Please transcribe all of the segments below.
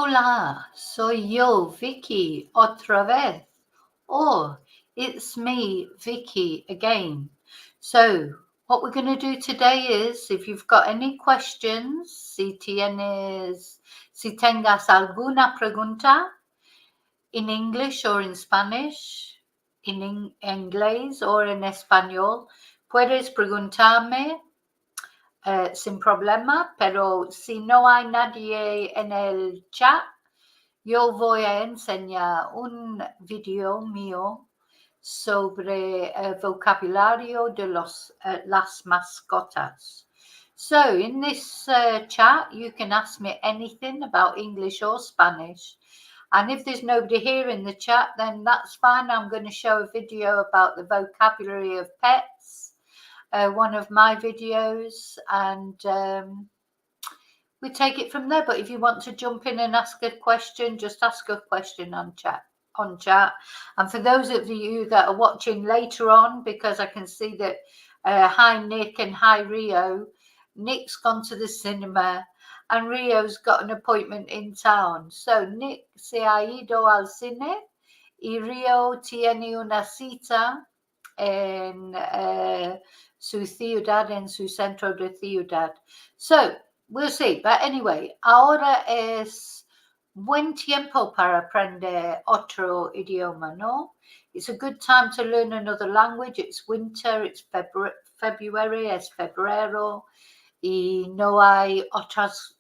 Hola, soy yo, Vicky, otra vez. Or it's me, Vicky, again. So, what we're going to do today is, if you've got any questions, si tengas alguna pregunta in English or in Spanish, in inglés or en español, puedes preguntarme sin problema, pero si no hay nadie en el chat, yo voy a enseñar un video mío sobre el vocabulario de las mascotas. So in this chat, you can ask me anything about English or Spanish. And if there's nobody here in the chat, then that's fine. I'm going to show a video about the vocabulary of pets, one of my videos, and we take it from there. But if you want to jump in and ask a question, just ask a question on chat. And for those of you that are watching later on, because I can see that hi Nick and hi Rio. Nick's gone to the cinema and Rio's got an appointment in town. So Nick se ha ido al cine y Rio tiene una cita en su ciudad, en su centro de ciudad. So we'll see. But anyway, ahora es buen tiempo para aprender otro idioma, ¿no? It's a good time to learn another language. It's winter, it's February, es febrero, y no hay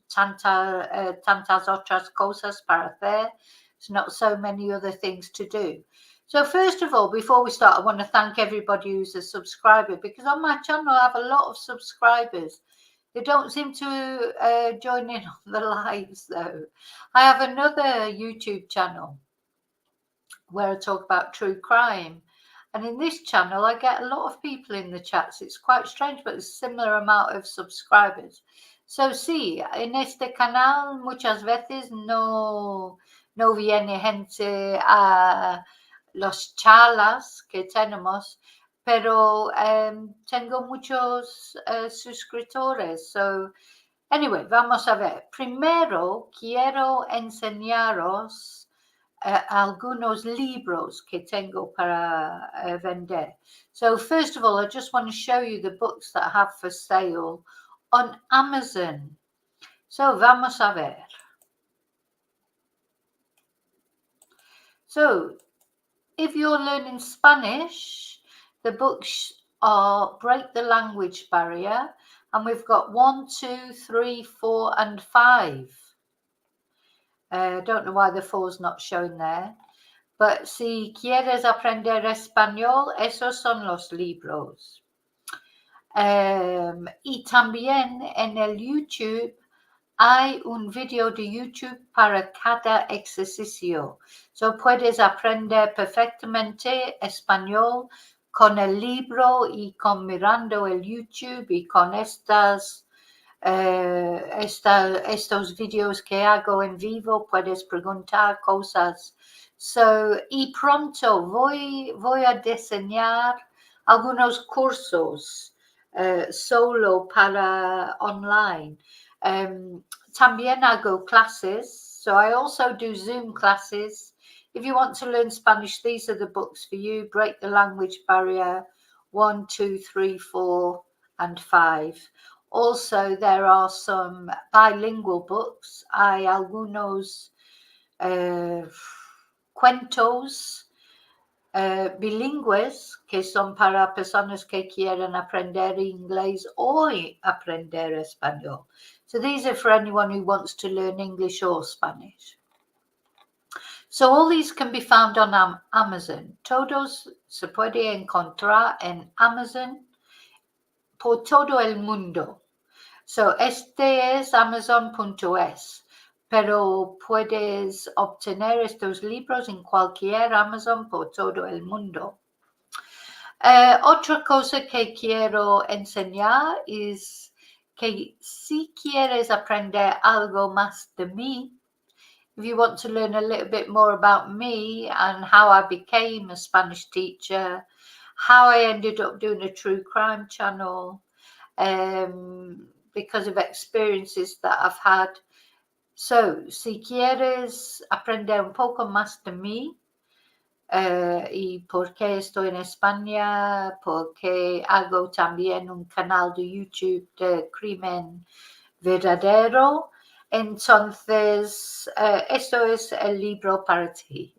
tantas otras cosas para hacer. There's not so many other things to do. So first of all, before we start, I want to thank everybody who's a subscriber, because on my channel I have a lot of subscribers. They don't seem to join in on the lives though. I have another YouTube channel where I talk about true crime. And in this channel, I get a lot of people in the chats. It's quite strange, but there's a similar amount of subscribers. So sí, en este canal muchas veces no viene gente a los charlas que tenemos, pero tengo muchos suscriptores. So, anyway, vamos a ver. Primero quiero enseñaros algunos libros que tengo para vender. So first of all, I just want to show you the books that I have for sale on Amazon. So vamos a ver. So if you're learning Spanish, the books are Break the Language Barrier, and we've got 1, 2, 3, 4, and 5. Don't know why the 4's not shown there. But si quieres aprender español, esos son los libros. Y también en el YouTube hay un video de YouTube para cada ejercicio. So puedes aprender perfectamente español con el libro y con mirando el YouTube y con estos videos que hago en vivo. Puedes preguntar cosas. So, y pronto voy a diseñar algunos cursos solo para online. También hago clases. So I also do Zoom classes. If you want to learn Spanish, these are the books for you. Break the Language Barrier, 1, 2, 3, 4, and 5. Also, there are some bilingual books. Hay algunos cuentos bilingües que son para personas que quieren aprender inglés o aprender español. So these are for anyone who wants to learn English or Spanish. So all these can be found on Amazon. Todos se puede encontrar en Amazon por todo el mundo. So este es amazon.es. Pero puedes obtener estos libros en cualquier Amazon por todo el mundo. Otra cosa que quiero enseñar es que si quieres aprender algo más de mí, if you want to learn a little bit more about me and how I became a Spanish teacher, how I ended up doing a true crime channel, because of experiences that I've had, So, si quieres aprender un poco más de mí, y por qué estoy en España, porque hago también un canal de YouTube de crimen verdadero, entonces esto es el libro para ti.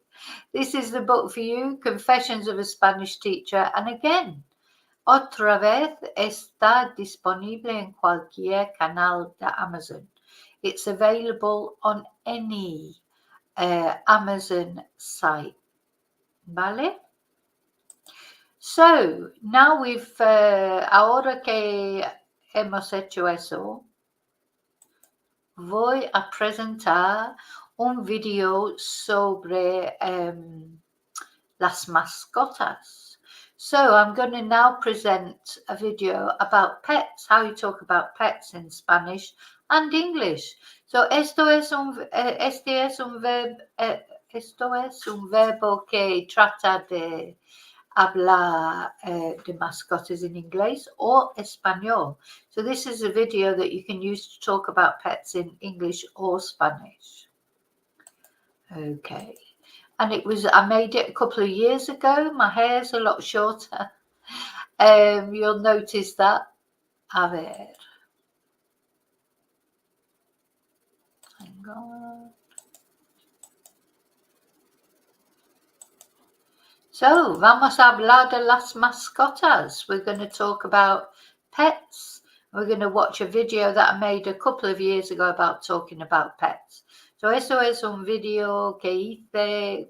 This is the book for you, Confessions of a Spanish Teacher. And again, otra vez está disponible en cualquier canal de Amazon. It's available on any Amazon site. ¿Vale? So, now we've, ahora que hemos hecho eso, voy a presentar un video sobre las mascotas. So I'm going to now present a video about pets, how you talk about pets in Spanish and English. So este es un verbo que trata de hablar de mascotas in inglés or español. So this is a video that you can use to talk about pets in English or Spanish. Okay. And I made it a couple of years ago. My hair's a lot shorter. You'll notice that. A ver. Hang on. So, vamos a hablar de las mascotas. We're going to talk about pets. We're going to watch a video that I made a couple of years ago about talking about pets. So, eso es un video que hice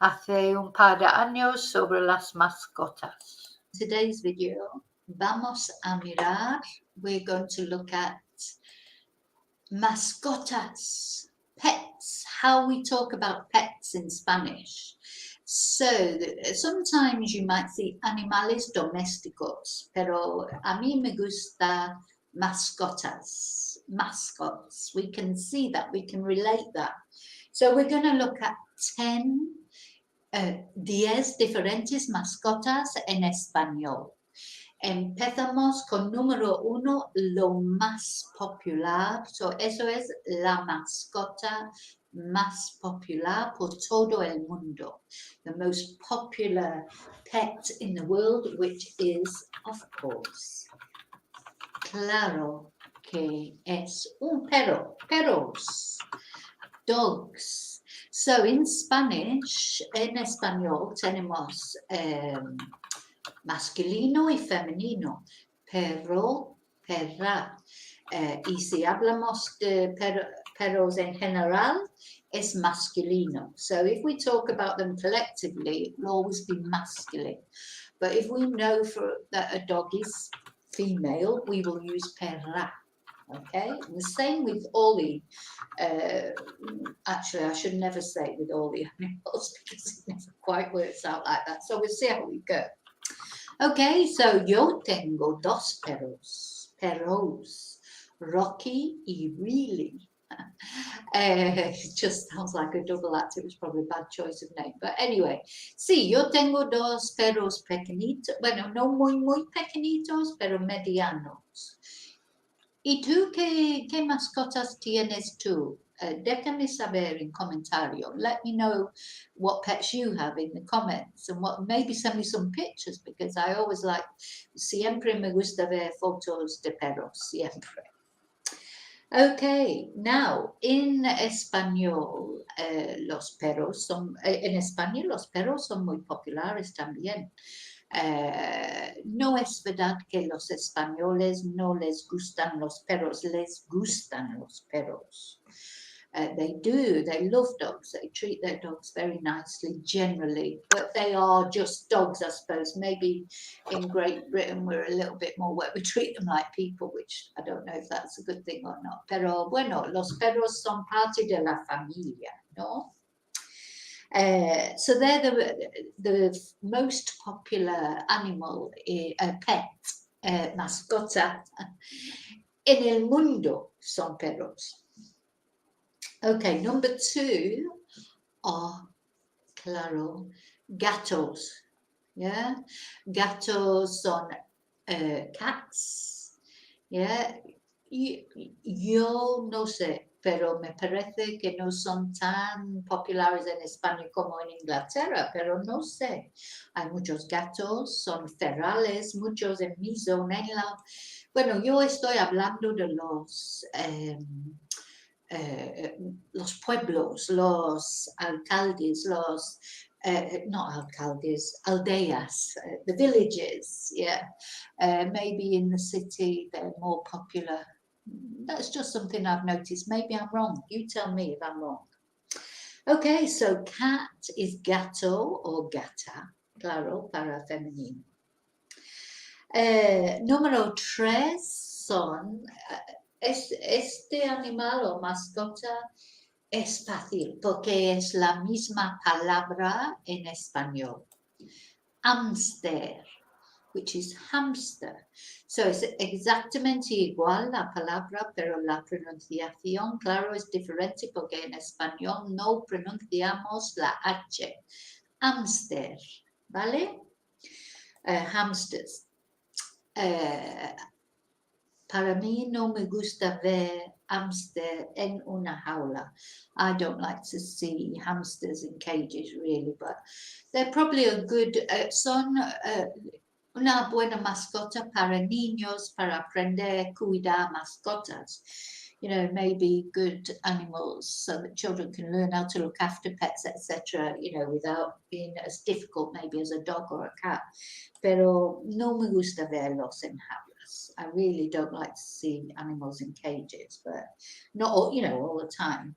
hace un par de años sobre las mascotas. Today's video, vamos a mirar, we're going to look at mascotas, pets, how we talk about pets in Spanish. So, sometimes you might see animales domésticos, pero a mí me gusta mascotas, mascots. We can see that, we can relate that. So, we're going to look at 10 diferentes mascotas en español. Empezamos con número 1, lo más popular. So, eso es la mascota más popular por todo el mundo. The most popular pet in the world, which is, of course, claro que es un perro. Perros. Dogs. So, in Spanish, en español, tenemos masculino y femenino, perro, perra. Y si hablamos de perros en general, es masculino. So if we talk about them collectively, it will always be masculine. But if we know that a dog is female, we will use perra. Okay, and the same with all the, actually I should never say it with all the animals because it never quite works out like that. So we'll see how we go. Okay, so yo tengo dos perros, Rocky y Really. It just sounds like a double act. It was probably a bad choice of name. But anyway, sí, yo tengo dos perros pequeñitos. Bueno, no muy pequeñitos, pero medianos. ¿Y tú qué mascotas tienes tú? Déjame saber en comentario. Let me know what pets you have in the comments and maybe send me some pictures because I always like, siempre me gusta ver fotos de perros, siempre. Okay, now in español, los perros son, en España los perros son muy populares también. No es verdad que los españoles no les gustan los perros, les gustan los perros. They do, they love dogs, they treat their dogs very nicely generally, but they are just dogs, I suppose. Maybe in Great Britain we're a little bit more where we treat them like people, which I don't know if that's a good thing or not. Pero bueno, los perros son parte de la familia, ¿no? So they're the most popular animal, pet, mascota en el mundo son perros. Okay, number 2 are, claro, gatos. Yeah, gatos son cats. Yeah, Yo no sé, pero me parece que no son tan populares en España como en Inglaterra, pero no sé. Hay muchos gatos, son ferales, muchos en mi zona. Bueno, yo estoy hablando de los pueblos, los alcaldes, not alcaldes, aldeas, the villages, yeah. Maybe in the city they're more popular. That's just something I've noticed. Maybe I'm wrong. You tell me if I'm wrong. Okay, so cat is gato or gata, claro, para femenino. Número 3 son, este animal o mascota es fácil porque es la misma palabra en español. Hamster, which is hamster. So es exactamente igual la palabra, pero la pronunciación, claro, es diferente porque en español no pronunciamos la H. Hamster, ¿vale? Hamsters. Para mí no me gusta ver hamster en una jaula. I don't like to see hamsters in cages really, but they're probably a good, son una buena mascota para niños, para aprender a cuidar mascotas. You know, maybe good animals so that children can learn how to look after pets, etc., you know, without being as difficult maybe as a dog or a cat. Pero no me gusta verlos en jaulas. I really don't like to see animals in cages, but not all, you know, all the time.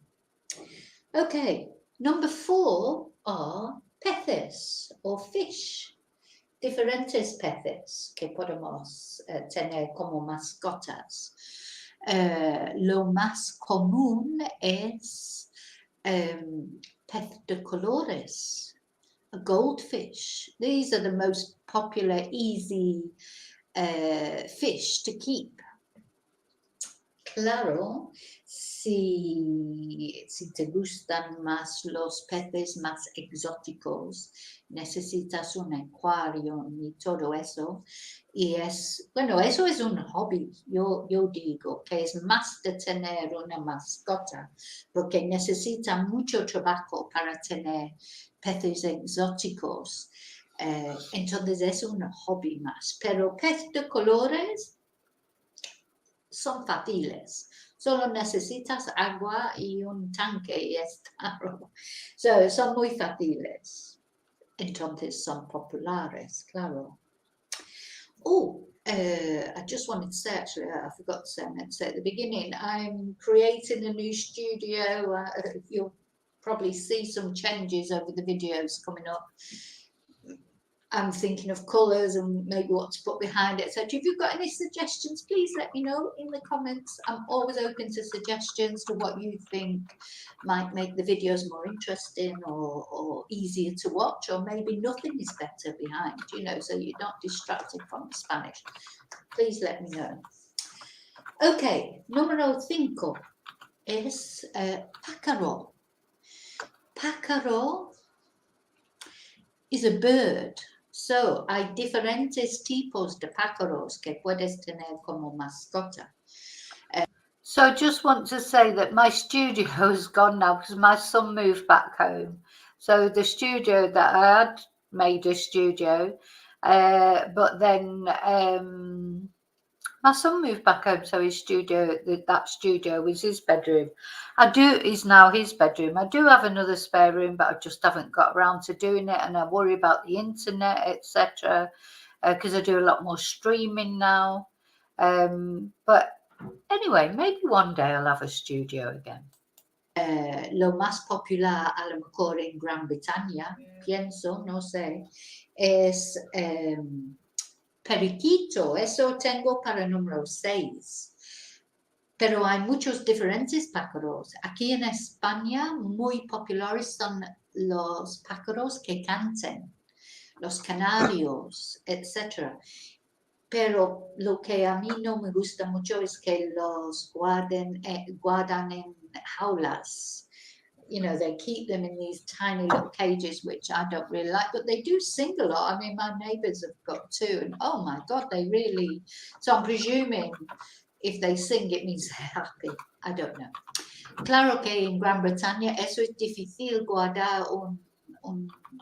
Okay, number 4 are peces or fish. Diferentes peces que podemos tener como mascotas. Lo más común es pez de colores, a goldfish. These are the most popular, easy fish to keep. Claro, si te gustan más los peces más exóticos, necesitas un acuario y todo eso. Y bueno, eso es un hobby, yo digo, que es más de tener una mascota, porque necesita mucho trabajo para tener peces exóticos. Entonces es un hobby más. Pero pez de colores son fáciles. Solo necesitas agua y un tanque y está. So, son muy fáciles. Entonces son populares, claro. Oh, I just wanted to say, actually, I forgot to say, I meant to say at the beginning, I'm creating a new studio. You'll probably see some changes over the videos coming up. I'm thinking of colours and maybe what to put behind it. So if you've got any suggestions, please let me know in the comments. I'm always open to suggestions to what you think might make the videos more interesting or easier to watch, or maybe nothing is better behind, you know, so you're not distracted from the Spanish. Please let me know. Okay, número 5 es pájaro. Pájaro is a bird. So, hay diferentes tipos de pájaros que puedes tener como mascota. So I just want to say that my studio is gone now because my son moved back home. So the studio that I had made a studio, but then my son moved back home, so his studio, that studio was his bedroom. Is now his bedroom. I do have another spare room, but I just haven't got around to doing it, and I worry about the internet, etc., because I do a lot more streaming now. But anyway, maybe one day I'll have a studio again. Lo más popular, a lo mejor en Gran Bretaña, pienso, no sé, es periquito. Eso tengo para número 6. Pero hay muchos diferentes pájaros. Aquí en España, muy populares son los pájaros que cantan, los canarios, etc. Pero lo que a mí no me gusta mucho es que los guardan en jaulas. You know, they keep them in these tiny little cages, which I don't really like, but they do sing a lot. I mean, my neighbours have got 2, and oh my God, they really... So I'm presuming if they sing, it means they're happy. I don't know. Claro que en Gran Bretaña eso es difícil guardar un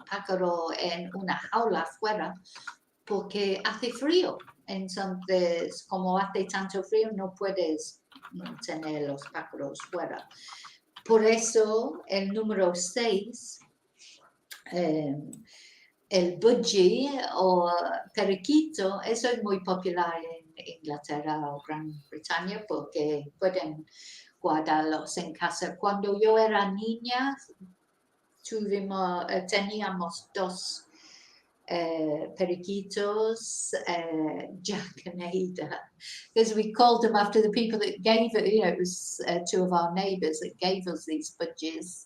pájaro en una jaula afuera porque hace frío. Entonces, como hace tanto frío, no puedes tener los pájaros fuera. Por eso, el número 6, el budgie o periquito, eso es muy popular en Inglaterra o Gran Bretaña porque pueden guardarlos en casa. Cuando yo era niña, teníamos 2 periquitos, Jack and Ada, because we called them after the people that gave it. It was 2 of our neighbours that gave us these budgies,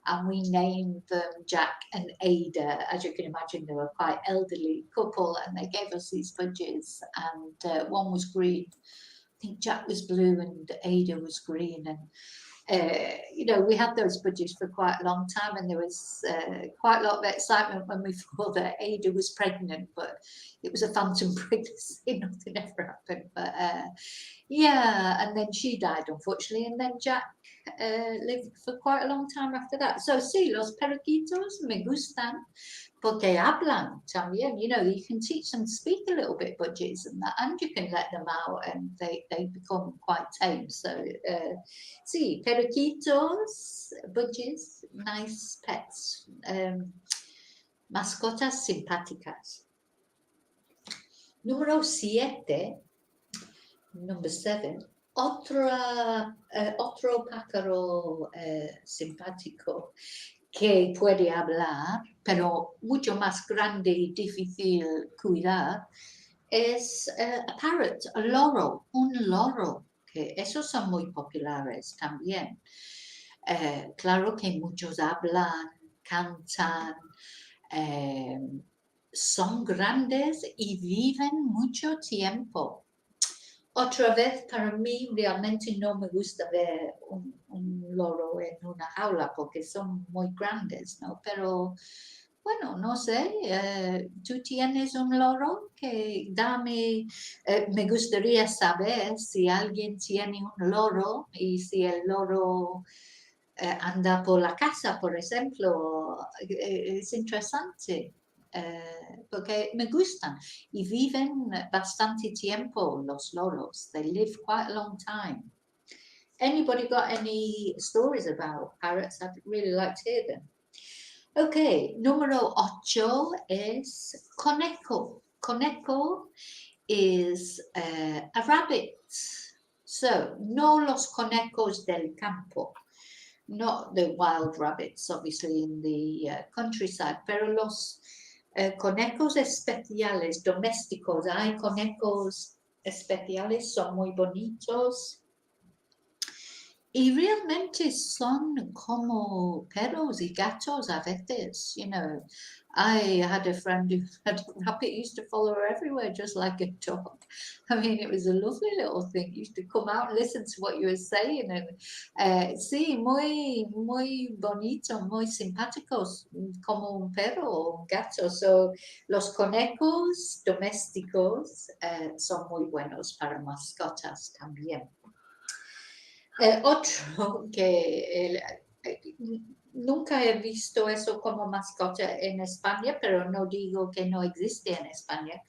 and we named them Jack and Ada. As you can imagine, they were quite elderly couple, and they gave us these budgies, and one was green. I think Jack was blue and Ada was green, and we had those budgies for quite a long time, and there was quite a lot of excitement when we thought that Ada was pregnant, but it was a phantom pregnancy. Nothing ever happened. But and then she died, unfortunately, and then Jack lived for quite a long time after that. So sí, los periquitos me gustan porque hablan también. You can teach them to speak a little bit, budgies and that, and you can let them out and they become quite tame. So sí, periquitos, budgies, nice pets, mascotas simpáticas. Número 7, number 7, otro pájaro simpático que puede hablar, pero mucho más grande y difícil cuidar, es a parrot, un loro, que esos son muy populares también. Claro que muchos hablan, cantan, son grandes y viven mucho tiempo. Otra vez, para mí realmente no me gusta ver un loro en una jaula porque son muy grandes, ¿no? Pero bueno, no sé, ¿tú tienes un loro? Me gustaría saber si alguien tiene un loro y si el loro anda por la casa, por ejemplo. Es interesante. Porque me gustan y viven bastante tiempo los loros. They live quite a long time. Anybody got any stories about parrots? I'd really like to hear them. Okay, número 8 es conejo. Conejo is a rabbit. So, no los conejos del campo. Not the wild rabbits, obviously, in the countryside, pero los conejos especiales domésticos. Hay conejos especiales, son muy bonitos y realmente son como perros y gatos a veces. I had a friend who had a rabbit, used to follow her everywhere just like a dog. I mean, it was a lovely little thing. It used to come out and listen to what you were saying, and sí, muy, muy bonito, muy simpáticos, como un perro o un gato. So, los conejos domésticos son muy buenos para mascotas también. Otro que nunca he visto eso como mascota en España, pero no digo que no existe en España.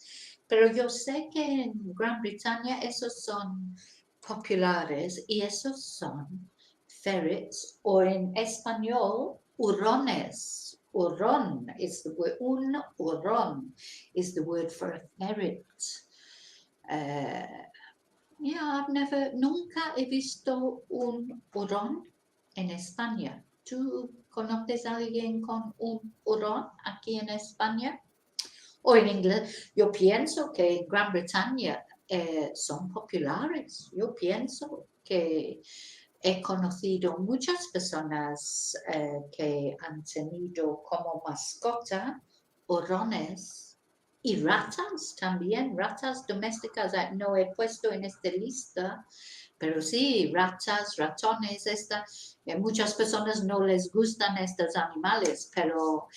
Pero yo sé que en Gran Bretaña esos son populares y esos son ferrets, o en español, hurrones. Hurrón is the word. Un hurrón is the word for a ferret. Nunca he visto un hurrón en España. ¿Tú conoces a alguien con un hurrón aquí en España? O en inglés. Yo pienso que en Gran Bretaña son populares. Yo pienso que he conocido muchas personas que han tenido como mascota hurrones. Y ratas también, ratas domésticas, no he puesto en esta lista, pero sí, ratas, ratones, muchas personas no les gustan estos animales, pero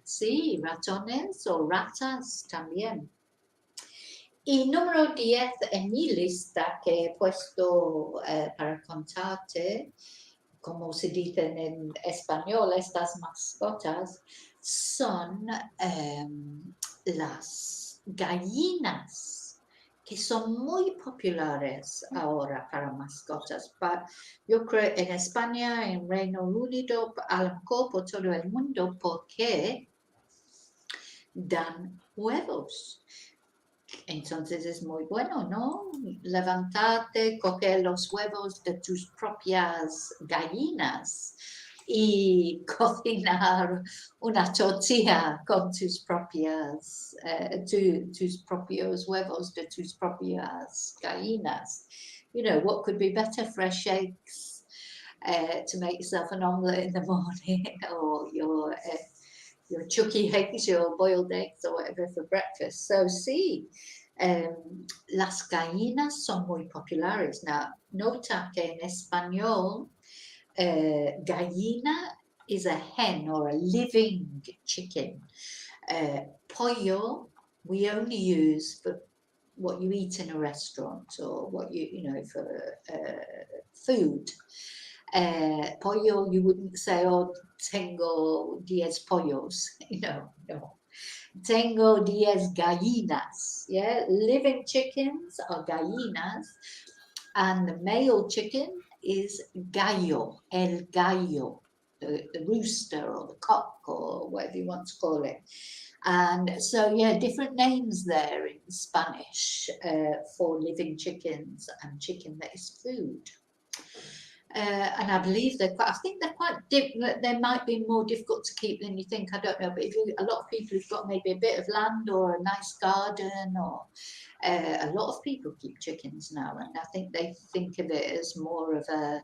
sí, ratones o ratas también. Y número 10 en mi lista que he puesto para contarte, como se dicen en español, estas mascotas, son las gallinas, que son muy populares ahora para mascotas. Yo creo en España, en Reino Unido, a lo mejor por todo el mundo, porque dan huevos. Entonces es muy bueno, ¿no? Levantarte, coger los huevos de tus propias gallinas y cocinar una tortilla con tus propios huevos de tus propias gallinas. You know, what could be better? Fresh eggs to make yourself an omelette in the morning, or your chucky eggs, your boiled eggs, or whatever for breakfast. So sí, las gallinas son muy populares. Now, nota que en español, gallina is a hen or a living chicken. Pollo, we only use for what you eat in a restaurant, or what you know, for food. Pollo, you wouldn't say, oh, tengo 10 pollos. No. Tengo 10 gallinas. Yeah, living chickens are gallinas, and the male chicken is gallo, el gallo, the rooster or the cock or whatever you want to call it. And so, yeah, different names there in Spanish for living chickens and chicken that is food. And I believe I think they're quite different. They might be more difficult to keep than you think. I don't know, but a lot of people who've got maybe a bit of land or a nice garden, or a lot of people keep chickens now, and I think they think of it as more of a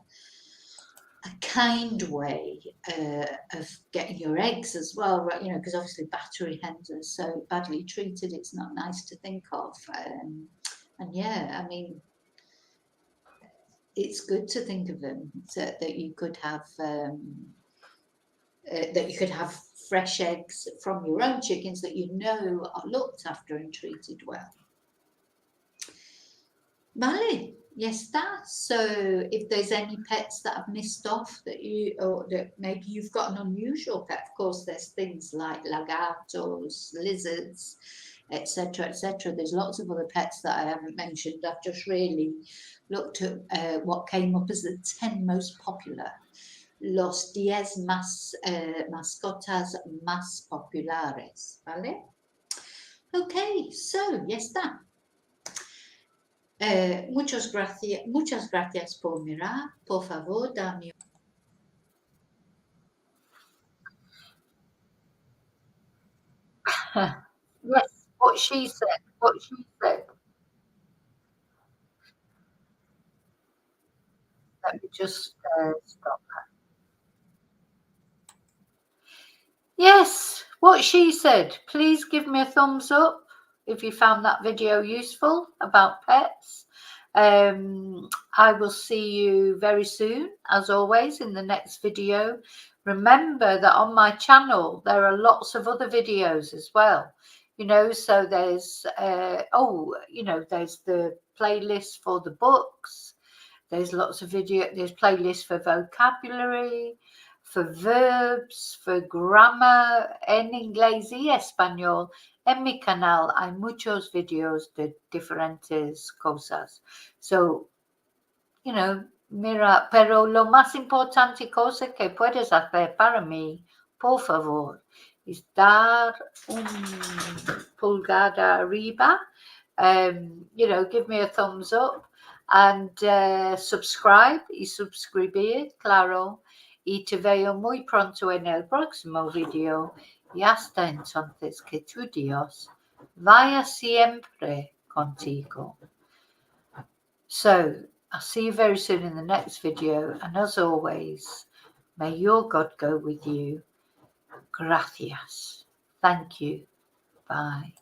kind way of getting your eggs as well, right? You know, because obviously battery hens are so badly treated, it's not nice to think of. And yeah, I mean, it's good to think of them, so that you could have fresh eggs from your own chickens that you know are looked after and treated well. Vale, ya está. So if there's any pets that I've missed off that maybe you've got an unusual pet, of course there's things like lagartos, lizards, etc., etc. There's lots of other pets that I haven't mentioned. I've just really looked at what came up as the 10 most popular. Los 10 mascotas más populares, ¿vale? Okay, so ya está. Muchas gracias por mirar. Por favor, dame. Yes, what she said. Let me just stop. Yes, what she said. Please give me a thumbs up if you found that video useful about pets. I will see you very soon, as always, in the next video. Remember that on my channel there are lots of other videos as well. You know, so there's there's the playlist for the books. There's lots of there's playlists for vocabulary, for verbs, for grammar en inglés y español. En mi canal hay muchos videos de diferentes cosas. So, you know, mira, pero lo más importante cosa que puedes hacer para mí, por favor, es dar un pulgada arriba. Give me a thumbs up and subscribe y suscribir, claro. Y te veo muy pronto en el próximo video. Y hasta entonces, que tu Dios vaya siempre contigo. So, I'll see you very soon in the next video. And as always, may your God go with you. Gracias. Thank you. Bye.